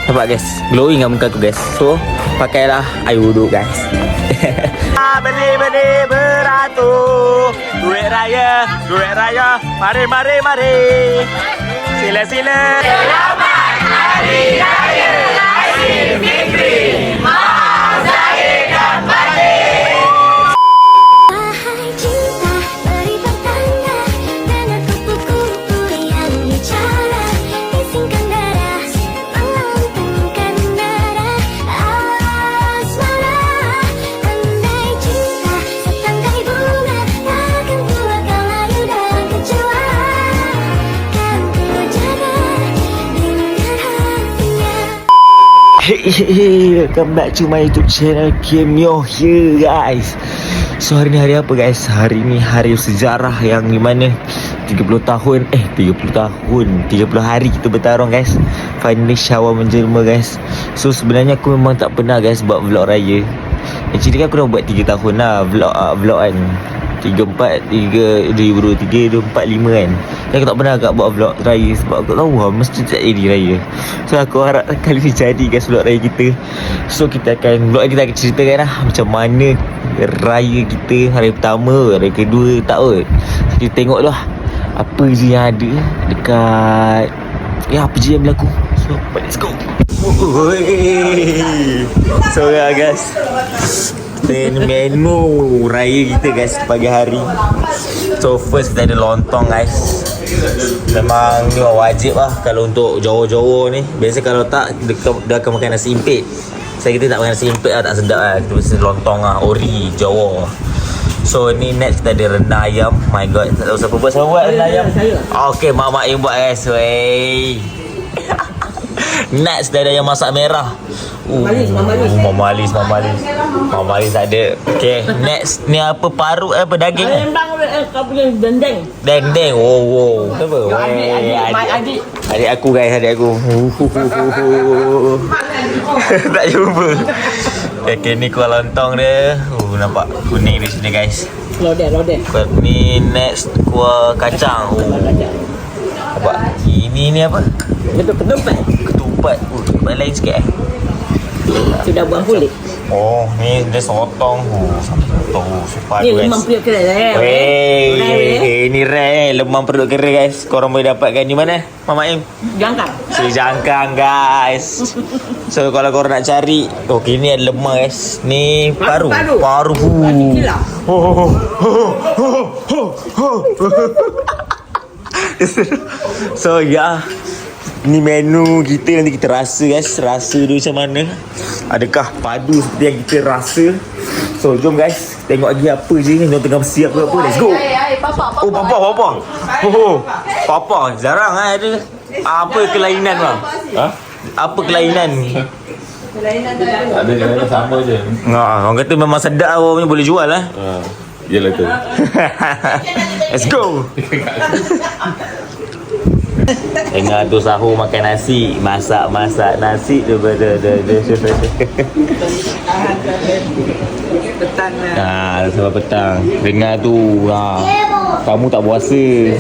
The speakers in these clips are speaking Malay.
Nampak guys, glowing lah muka aku guys. So pakailah air wuduk guys. Beli-beli beratur, duit raya, mari. Sila. Selamat Hari Raya Aidilfitri. Maaf zahir dan batin. Wahai cinta, beri pertanda dengan kupu-kupu yang bicara, bisingkan darah, melantangkan darah asmara. Andai cinta setangkai bunga, takkan buat kau layu dan kecewa. Kan ku jaga dengan hatinya. Hey, welcome back to my YouTube channel Cameo here guys. So hari ni hari apa guys? Hari ni hari sejarah yang di mana 30 hari kita bertarung guys. Finally Syawal menjelma guys. So sebenarnya aku memang tak pernah guys buat vlog raya. Actually aku dah buat 3 tahun lah vlog kan. 2023, 2024, 5 kan. Tapi aku tak pernah agak buat vlog raya sebab aku tahu lah mesti tak jadi raya. So aku harap kali ni jadi guys vlog raya kita. So kita akan ceritakan lah macam mana raya kita hari pertama, hari kedua, tak kot. So kita tengok lah apa je yang ada dekat, apa je yang berlaku. So let's go. So guys, menu raya kita guys pagi hari. So first kita ada lontong guys. Memang ni wajib lah kalau untuk Jawa-Jawa ni. Biasa kalau tak dia akan makan nasi impit. Saya kita tak makan nasi impit lah, tak sedap lah. Kita mesti lontong lah, ori Jawa. So ni next kita ada rendang ayam. My god, tak tahu siapa buat rendang ayam. Okay, mak yang buat guys. Wey. Next dia ada yang masak merah. Mamalis ada. Okay, next ni apa, paru apa, daging? Lembang kau punya dendeng. Dendeng. Apa? Adik aku guys, adik aku. Tak jumpa. Okay, ni kuah lontong dia. Nampak kuning di sini guys. Lodeh. Ni next kuah kacang. Nampak? Ini apa? Ketupat. Ketupat lain sikit Sudah buang kulit. Oh, ni dia sotong. Super Ni guys. lemang perut kering. Ni rare lemang perut kering guys. Korang boleh dapatkan di mana? Mama Im? Jangkang. Jangkang guys. So kalau korang nak cari, okey ni ada lemang guys. Ni paru. So ni menu kita, nanti kita rasa guys. Rasa dia macam mana, adakah padu seperti yang kita rasa. So jom guys, tengok lagi apa je ni tengah bersiap ke apa. Let's go. Papa jarang ada. Apa kelainan bang? Apa kelainan? Ada sama je. Orang kata memang sedap, orang punya boleh jual lah. Yelah tu. Let's go. Tengah tu sahur makan nasi, masak nasi tu Petang sampai petang. Dengar tu, kamu tak puasa.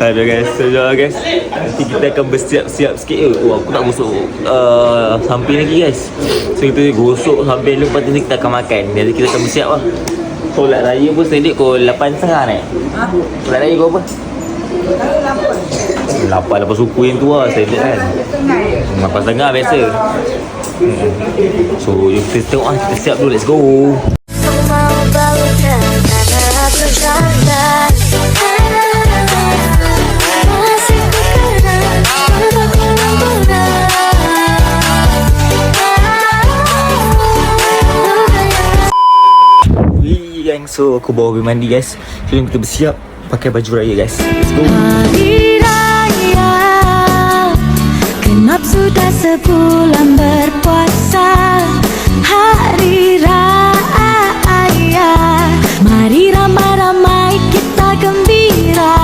Aduh guys, nanti kita akan bersiap-siap sikit. Aku tak gosok samping lagi guys. So kita gosok samping dulu, lepas tu kita akan makan. Jadi kita akan bersiap lah. Solat raya pun sedek pukul 8.30 ni. Solat raya kau apa? 8 suku yang tu lah sedek kan. 8.30 biasa. So kita tengok lah, kita siap dulu, let's go. So aku bawa pergi mandi guys. Sebelum kita bersiap pakai baju raya guys. Let's go. Hari Raya, genap sudah sebulan berpuasa. Hari Raya, mari ramai-ramai kita gembira.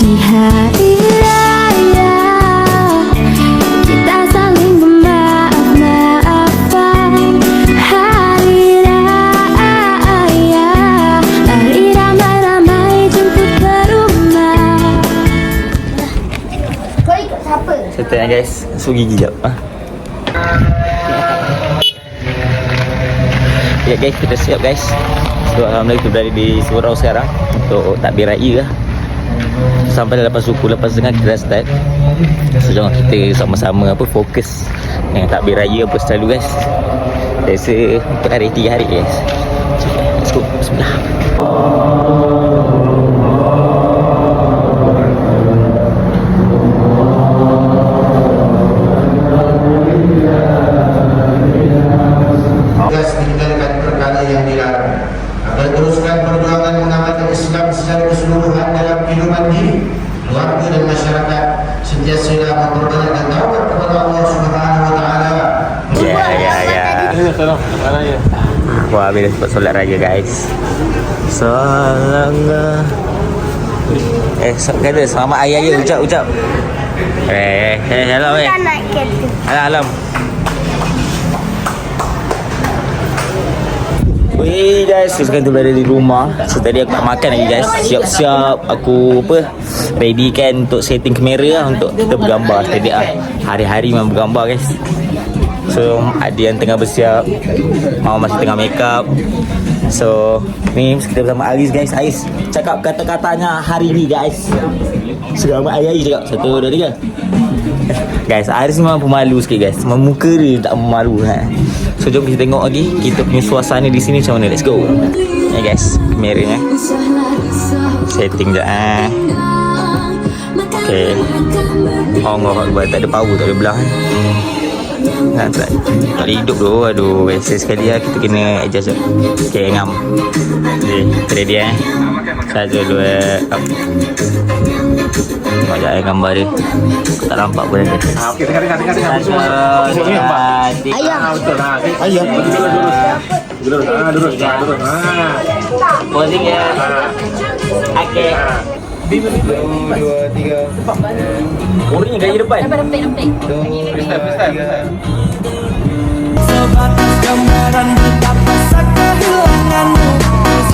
Di hari Raya, kita saling memaaf-maafan. Hari Raya, mari ramai-ramai jemput ke rumah. Settle lah guys. Masuk gigi jap. Ya guys, kita siap guys. So alhamdulillah kita berada di surau sekarang untuk takbir raya lah. Sampai lepas suku, lepas tengah kita dah start. So jom kita sama-sama fokus dengan takbir raya apa selalu guys. Biasa 4 hari 3 hari guys. Let's go. Bismillah. Tugas meninggalkan perkara yang dilarang agar teruskan perjuangan mengamalkan Islam secara keseluruhan dalam kehidupan diri, keluarga dan masyarakat, sentiasa memperbanyak dan taubat kepada Allah Subhanahu Wa Taala. Ya. Wah, habis dapat solat raya guys. Kata selamat hari raya, ucap. Hello Alam. Weh guys, sekarang tu berada di rumah. So tadi aku tak makan lagi guys. Siap-siap aku ready kan untuk setting kamera lah, untuk kita bergambar. Tadi hari-hari memang bergambar guys. So ada yang tengah bersiap, Mama masih tengah make up. So ni kita bersama Aris guys. Aris cakap kata-katanya hari ni guys. Selamat hari raya cakap. 1, 2, 3. Guys, Aris memang pemalu sikit guys. Muka dia tak pemalu So jom kita tengok lagi kita punya suasana di sini macam mana. Let's go. Ya guys, kameranya setting je Okay. Allah Akbar, tak ada power, tak ada belah tak ada hidup tu. Aduh, biasa sekali lah kita kena adjust. Okay, ngam. Okay, ready 1, 2 up. Banyak gambar dia. Aku tak nampak pun ada. Okey, dengar. Ayam. Durus. Posing ya. Okey. 2, 3. Orangnya gaya depan. Sebatas gambaran betapa sakit kehilanganmu.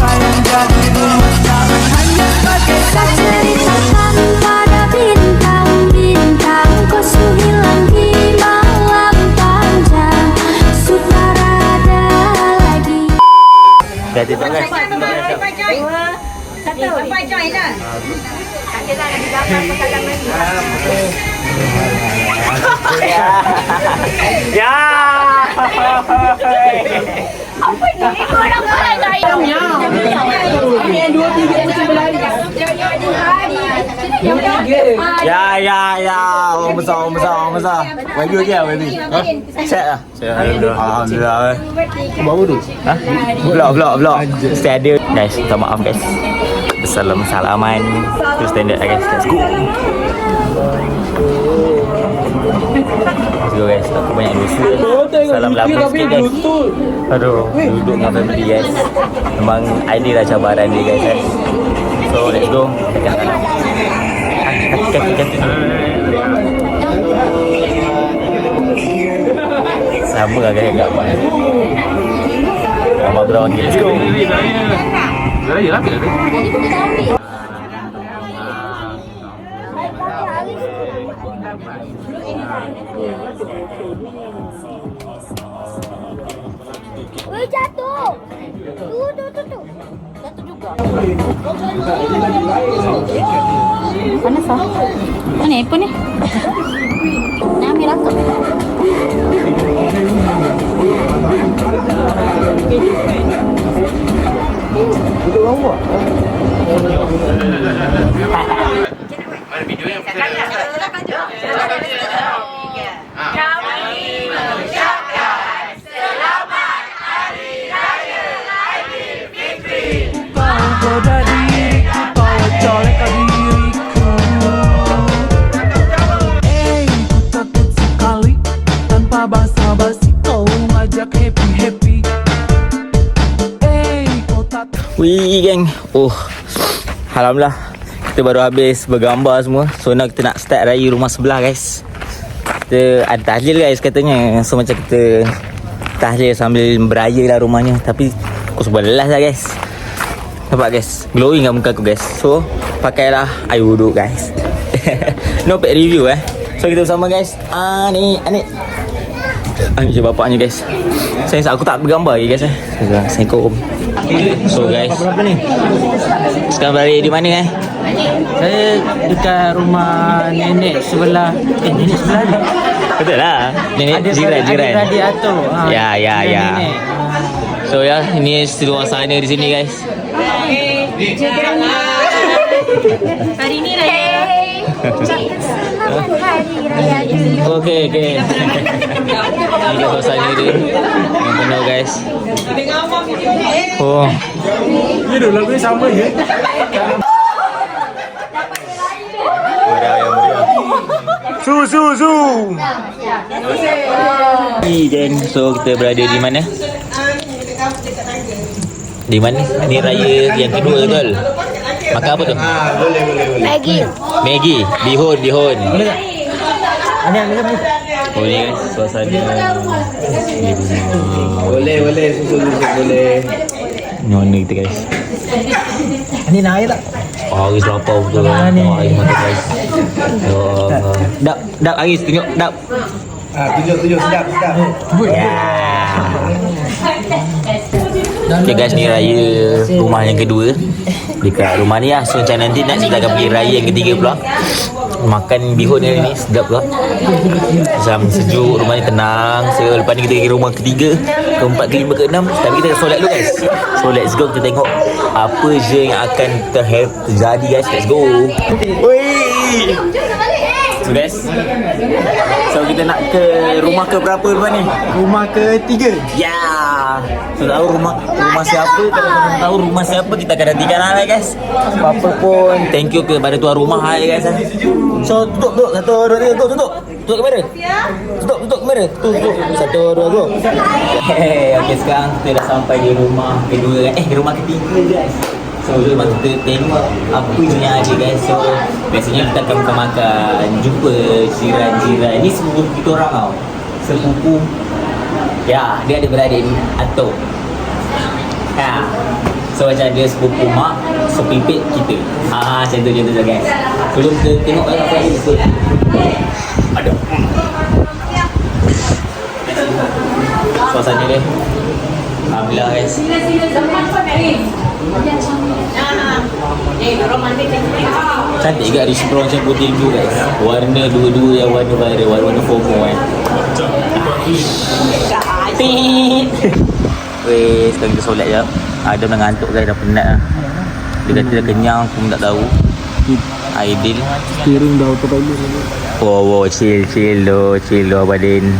Sayang jadi rumah jangan hanya sebagai Ceritakan pada bintang-bintang, kau hilang di malam panjang. Sutara ada lagi. Dah tiba guys. Sampai join lah. Ya. Ya. Orang besar. Bagi je baby. Set lah. Alhamdulillah. Baru tu. Vlog. Stay ada. Guys, minta maaf guys. Salam-salaman. Tu standard lah guys. Let's go. Let's go guys. Aku banyak dosa. Salam lama sikit guys. Aduh, duduk dengan family guys. Memang ada lah cabaran dia guys. So let's go. Kaki. Sama lah guys kat mana. Abang berang lagi. Let's go. Wih, jatuh. Tuh. Jatuh juga. Panas ah. Mana iPhone ni? Nak ambil rakam. Mana video yang goda diriku, kau colek diriku. Ku takut sekali tanpa basa-basi kau ngajak happy. Kau tak. Wih geng. Alhamdulillah kita baru habis bergambar semua. So now kita nak start raya rumah sebelah guys. Kita ada tahlil guys katanya. So macam kita tahlil sambil beraya lah rumahnya. Tapi pukul 11 lah guys. Nampak guys, glowing lah muka aku guys. So pakailah air wuduk guys. No pack review So kita bersama guys. Ni Anik je bapaknya guys. Aku tak bergambar lagi guys. Assalamualaikum. So guys, sekarang berada di mana Saya dekat rumah nenek sebelah. Nenek sebelah ni. Betul lah. Nenek jiran. Adik Atuk. Ya. Nenek. So ya, ini suasana di sini guys. Hari ni raya. Selamat hari raya dulu. Okey. Ini suasana dia. Yang penuh guys. Oh. Ini lagu ni sama je. Su. Dan so kita berada di mana? Di mana? Ni raya yang kedua betul? Makan apa tu? Maggi. Bihun. Boleh tak? Ada yang boleh. Oh ni guys, suasana di rumah. Boleh, susu boleh. Nyona kita guys. Ni nak air tak? Aris lapar betul. Aris mata guys. Dap Aris tunjuk dap. Tunjuk sedap. Okay guys, ni raya rumah yang kedua dekat rumah ni lah. So macam nanti kita akan pergi raya yang ketiga pula. Makan bihun hari ni sedap pula. Macam sejuk, rumah ni tenang. So lepas ni kita pergi rumah ketiga, keempat, kelima, keenam. Tapi kita solat dulu guys. So let's go, kita tengok apa je yang akan terjadi guys. Let's go. Wih. So guys, so kita nak ke rumah ke berapa lepas ni? Rumah ketiga. Ya. So tahu rumah siapa, kalau korang tahu rumah siapa, kita akan nantikan lah guys. Apa pun, thank you kepada tuan rumah lah guys. So tutup 1, 2, 3, go tutup kamera. Tutup kamera. Tutup 1, 2, go. Okay, sekarang kita dah sampai di rumah kedua rumah ketiga guys. So memang kita tengok apa je yang ada guys. So biasanya kita akan makan, jumpa jiran-jiran. Ni sepupu kita orang tau. Sepupu. Ya, dia ada beradik Atuk. So macam dia sepupu mak, sepipit kita. Macam tu je guys. Sebelum kita tengok apa yang ada. Aduh. Suasana dia. Alhamdulillah guys. Cantik juga di seberang macam putih biru guys. Warna dua-dua yang warna viral, warna FOMO kan. Weh, sekarang kita solat jap. Adam dah ngantuk guys, dah penat lah. Dia kata dah kenyang, aku pun tak tahu. Aidil Steering dah autopilot. wow, chill lo Abadin.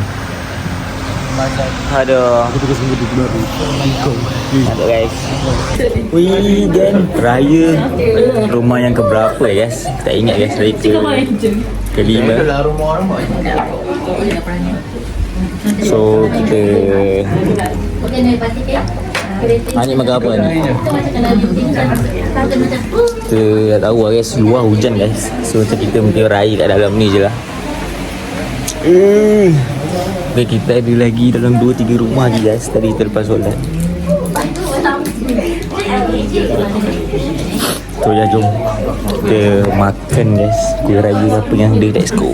Aduh. Aduh guys. Wih, dan raya rumah yang keberapa guys? Tak ingat guys, raya kelima. So kita Anik makan apa ni? Kita tak tahu lah guys, luar hujan guys. So macam kita mungkin raya kat dalam ni je lah. Okay, kita ada lagi dalam 2-3 rumah je guys. Tadi kita lepas solat. So ya, jom kita makan guys. Kuih raya apa yang ada. Let's go.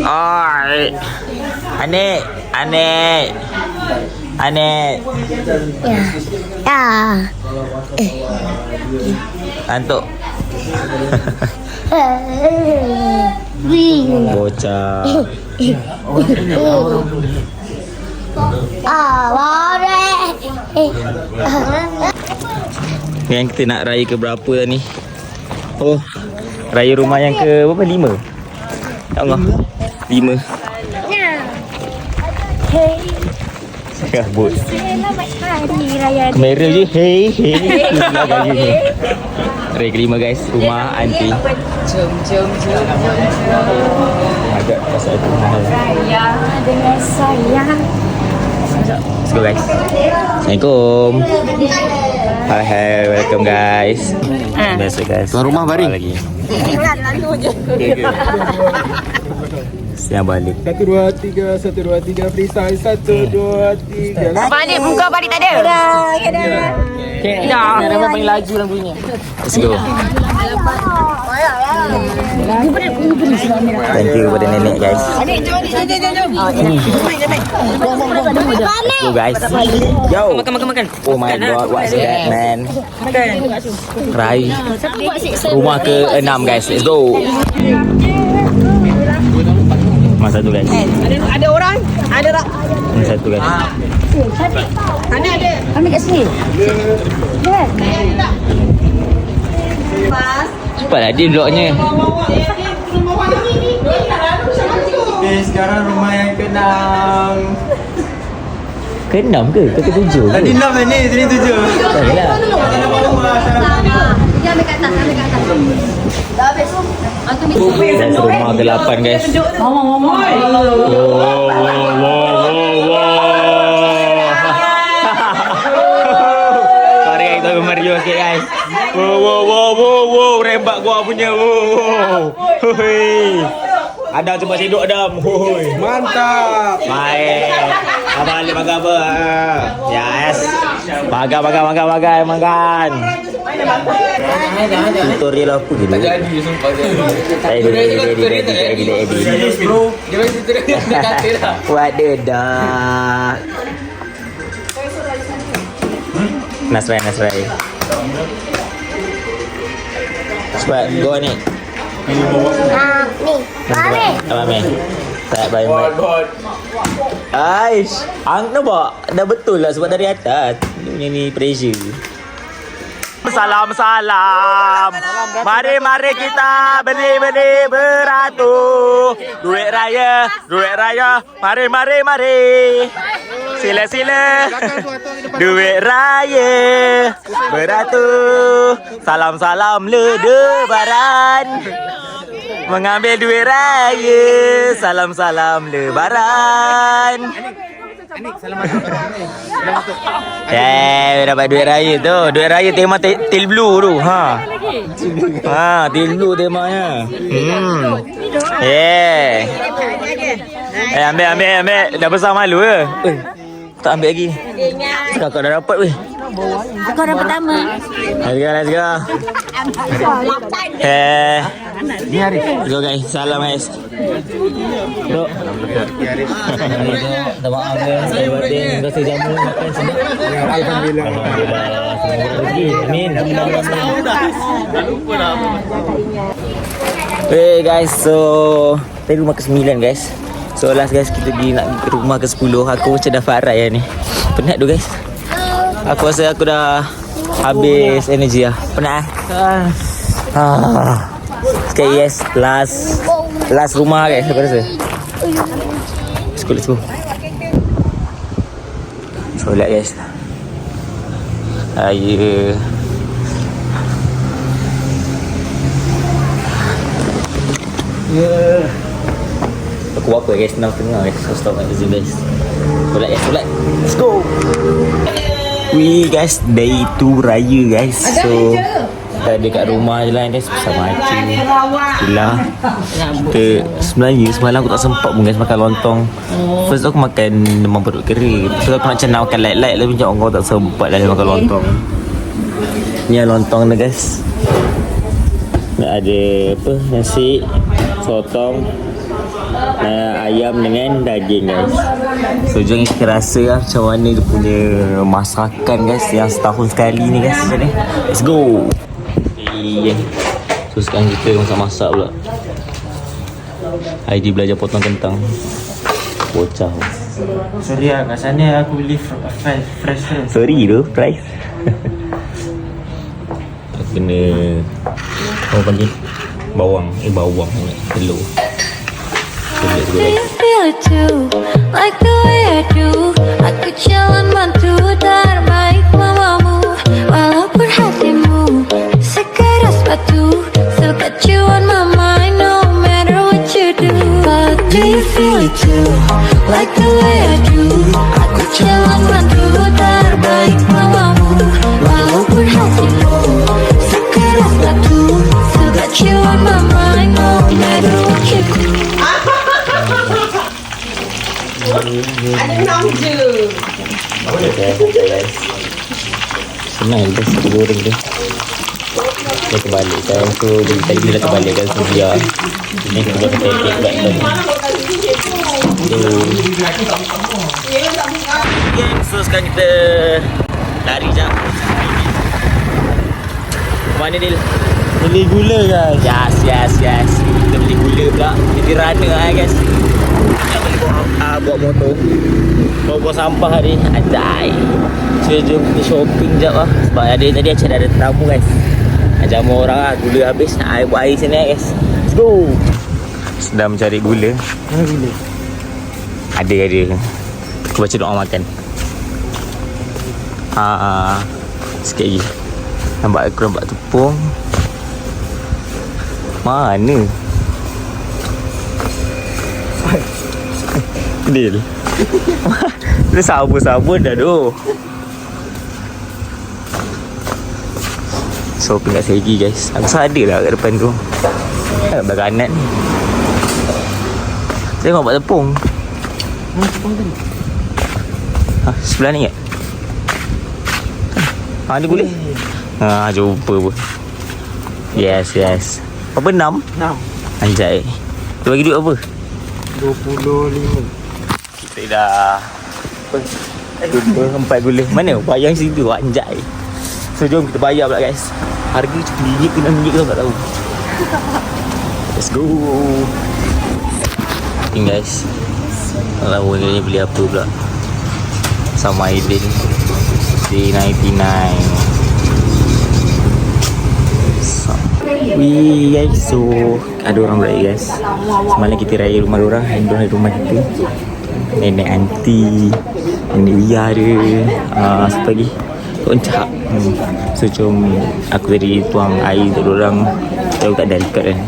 Alright. Anik. Antuk. Bocah. Yang kita nak raya ke berapa dah ni? Oh, raya rumah yang ke berapa? 5? Tak Allah. 5. Ya, bos. Selamat hari raya. Kamera je. Hey. Raya kelima guys, rumah aunty. Jom. Agak pasal itu mahal. Raya dengan sayang. Let's go guys. Assalamualaikum. Hai, welcome guys. Biasa guys. Tuan rumah baring. Lagi. Siap balik. 1, 2, 3, 1, 2, 3, freestyle. 1, 2, 3. Balik muka balik tak ada. Okay. Dah. Nak panggil laju lah bunyinya. Let's go. Thank you kepada nenek guys. Let's go guys. Yo. Makan. Oh my god, what's that man? Rai. Rumah ke-6 guys. Let's go. Mas satu guys. Ada orang? Ada tak? Mas satu guys. Ada. Ambil kat sini. Cepatlah dia vlognya. Okay, sekarang rumah yang ke-6. Ke-6 ke? Ke-7 ke? Tadi 6 ni, sini 7. Tak adalah. Dia ambil kat atas, Dah habis. Guys, rumah ke-8 guys. Sorry guys, tu Mario sikit guys. Wow, rembak gua punya. Hoi. Adam cuba hidup Adam. Hoi. Mantap. Baik. Abang balik makan apa? Yes. Makan. Tutorial apa gitu? Tak jadi sumpah. Edit. Bro, dia mesti tutorial nak kata dah. What the duck? Nasrai. Cepat, go ni. Ni. Balik. Abang Meh. Tak baik. Aish, nampak? Dah betul lah sebab dari atas. Dia punya ni pressure. Salam. Mari kita beri beratu. Duit raya. Mari. Sila. Duit raya beratu. Salam lebaran. Mengambil duit raya. Salam lebaran. Dapat duit raya tu. Duit raya tema til blue tu. Til blue temanya. Ambil. Dah besar malu ke? Tak ambil lagi. Kakak dah dapat weh. Aku orang pertama. Let's go. Let's go guys. Salam guys. Dok. Minta maaf guys. Saya buat rasa jamu makan sedap. Alhamdulillah. Amin. Hey guys, so tadi rumah ke-9 guys. So last guys kita pergi nak ke rumah ke-10. Aku macam dah farat ya ni. Penat tu guys. Aku rasa aku dah habis energi lah. Penat Okay yes, last rumah guys aku rasa. Let's go. Solat guys. Ayo. Aku buat apa guys, 6.30 guys. So stop at the guys. Solat. Let's go. We guys, day 2 raya guys. So kita ada kat rumah je lah guys bersama Acik. Itulah. Kita sebenarnya semalam aku tak sempat pun guys makan lontong. First aku makan demam perut kering. So aku nak macam nak makan light-light lah. Macam orang tak sempat lah makan lontong. Ni lontong dah guys. Nak ada apa, nasi, sotong, ayam dengan daging guys. So jom kita rasa lah macam mana dia punya masakan guys yang setahun sekali ni guys. Macam ni. Let's go. So sekarang kita masak pula. ID belajar potong kentang. Bocah. Sorry lah, kat sana aku beli fresh. Sorry tu, price. Aku kena apa panggil? Bawang telur. Do you feel it too? Like the way I do. Aku jalan bantu terbaik mamamu. Walaupun hatimu sekeras batu. Still got you on my mind no matter what you do. But do you feel it too? Like the way I do. Aku jalan bantu terbaik mamamu. Walaupun Ada 6 je. Okay, guys. Senang je guys, goreng dia. Dia terbalik kan. So tadi dia dah terbalik kan. So biar ini kita buat pancake pula tadi. Okay, so sekarang kita lari jap. Mana Dil? Beli gula guys. Yes. Kita beli gula pula. Jadi runner lah guys. Kita beli bawa motor. Bawa sampah ni. Adai. So jom kita shopping jap lah. Sebab tadi Acah ada tetamu guys. Jamu orang lah. Gula habis. Nak buat air sini guys. Let's go. Sedang mencari gula. Mana gula? Ada. Aku baca doa makan. Sikit lagi. Aku nampak tepung. Mana? Dil. Dia sabun dah tu. Shopping kat Segi guys. Aku rasa ada lah kat depan tu. Kat belah kanan ni. Saya nampak tepung. Mana tepung tadi? Sebelah ni kat? Ada gula? Jumpa pun. Yes. Apa 6? 6. Anjay. Tu bagi duit apa? 25. Kita dah jumpa tempat gula. Mana? Bayang situ. Anjay. So jom kita bayar pula guys. Harga RM1 ke RM6 ke tak tahu. Let's go. Ni guys. Kalau ni beli apa pula? Sama Aidil. $3.99. Wih guys, so ada orang beraya guys. Semalam kita raya rumah orang, hari rumah kita. Nenek aunty, nenek Lia ada, siapa lagi? Tok Encak. So jom aku tadi tuang air untuk orang. Tahu tak ada record kan.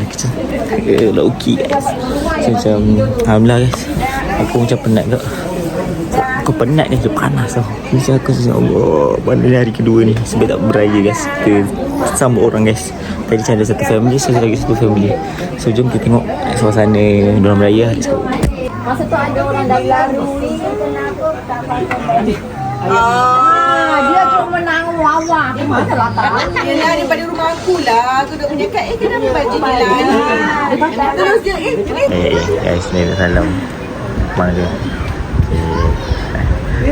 Lah okey guys. So macam alhamdulillah guys. Aku macam penat tak. Aku penat ni, dia panas tau. Macam aku rasa Allah, mana ni hari kedua ni. Sebab tak beraya guys. Kita sambut orang guys. Tadi macam ada satu family, so lagi satu family. So jom kita tengok suasana dorang beraya. Masa tu ada orang dari lalu ni. Dia tu menang wawa. Mana lah tak? Yelah, daripada rumah aku lah. Aku duduk mendekat, kenapa baju ni lah? Terus dia, guys, ni ada salam. Mana dia?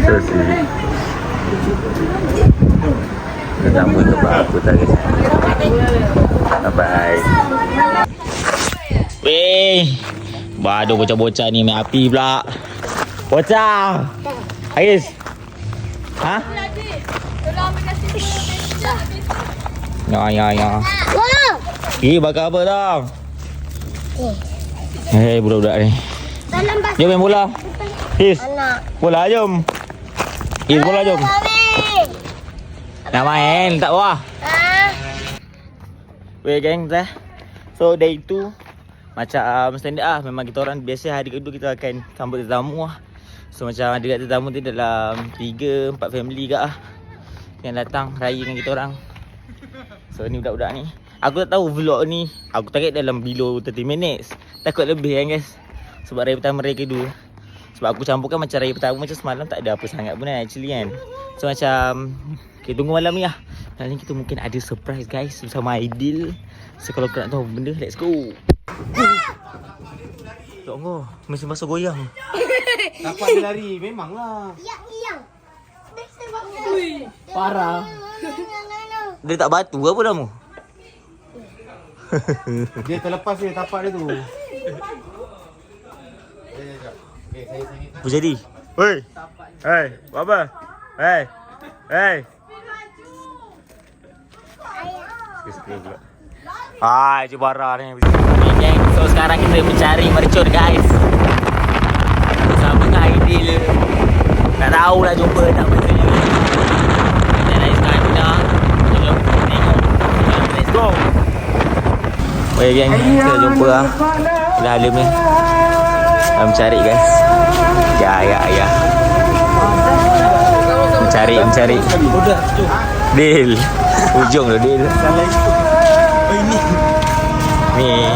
So sweet. Ketemu tempat aku tak guys. Bye. Weh, baru bocah-bocah ni main api pula. Bocah. Ais. Ha? Ya. Bakar apa tau? Budak-budak ni. Jom main bola. Is. Bola jom. Bola jom. Nak main tak wah. Weh geng dah. So day 2 macam standard lah. Memang kita orang biasa hari kedua kita akan sambut tetamu lah. So macam ada kat tetamu tu dalam 3-4 family kat lah yang datang raya dengan kita orang. So ni budak-budak ni. Aku tak tahu vlog ni aku target dalam below 30 minutes. Takut lebih kan guys. Sebab raya pertama raya kedua. Sebab aku campurkan macam raya pertama macam semalam tak ada apa sangat pun actually kan. So macam okay, tunggu malam ni lah. Malam ni kita mungkin ada surprise guys bersama Aidil. So kalau kau nak tahu benda, let's go. Ya Allah, mesin basuh goyang. Dapat dia lari, memanglah. Yang. Parah. Dia tak batu ke apa nama? Dia terlepas dia tapak dia tu. Apa jadi? Hei. Buat apa? Hei. Sikit-sikit pula. Jubara ni. Okay, so sekarang kita mencari mercun guys. Bersama dengan Aidil. Tak tahu nak jumpa tak macam ni. Kita dah sekarang dah. Jom kita tengok. Let's go. Okay gang, kita jumpa lah. Dah Halim ni. Dah mencari guys. Ya. Mencari. Dil. Ujung tu Dil. Ni.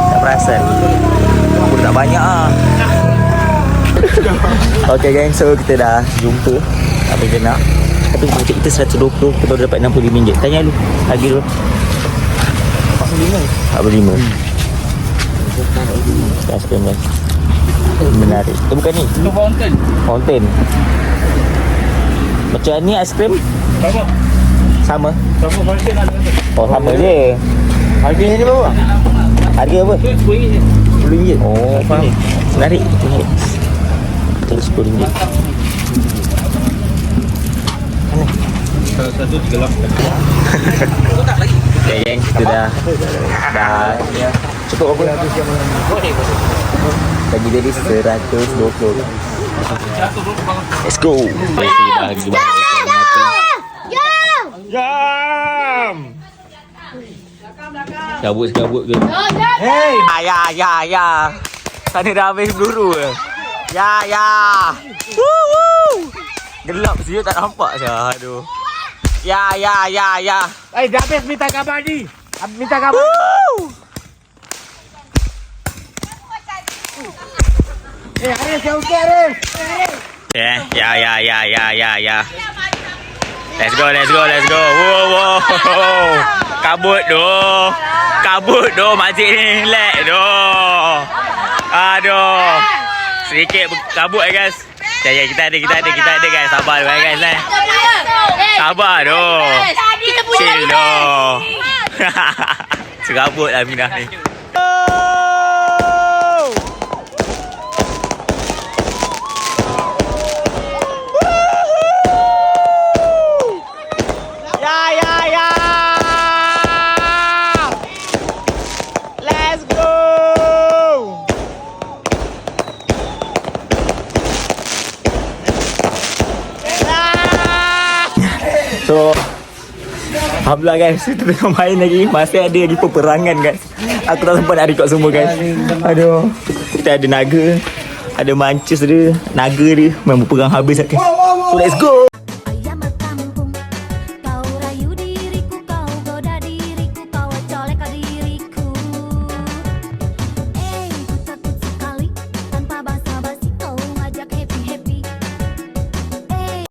Tak perasan. Aku tak banyak lah. Okay gang, so kita dah jumpa apa yang nak. Tapi budget kita 120, kita baru dapat RM65. Tanya dulu, harga dulu 45. Aiskrim guys, menarik. Itu bukan ni, Itu fountain. fountain. Macam ni aiskrim sama. Sama fountain ada. Oh sama je. Harganya ni berapa? Harga apa? RM10. Oh faham. Menarik. Terus RM10. Okay gang, kita dah cukup apa? Bagi jadi 120. Let's go. Jam. Kabut tu. Hey. Ya. Sana dah habis peluru ke? Ya. Woo. Gelap siut tak nampak saya. Aduh. Ya. Dah habis minta kabar ni. Minta kabar. Aris, kau okey Aris? Ya. Let's go. Wow. Kabut doh masjid ni. Lek doh. Aduh. Sedikit kabut guys. Ya, kita ada guys. Sabar dulu guys lah. Sabar doh. Kita punya Chill doh. Serabut lah Minah ni. Ya. Let's go. So alhamdulillah guys, kita tengah main lagi. Masih ada lagi peperangan guys. Aku tak sempat nak record semua guys. Aduh. Kita ada naga, ada mancis dia, naga dia. Memang berperang habis guys. So let's go.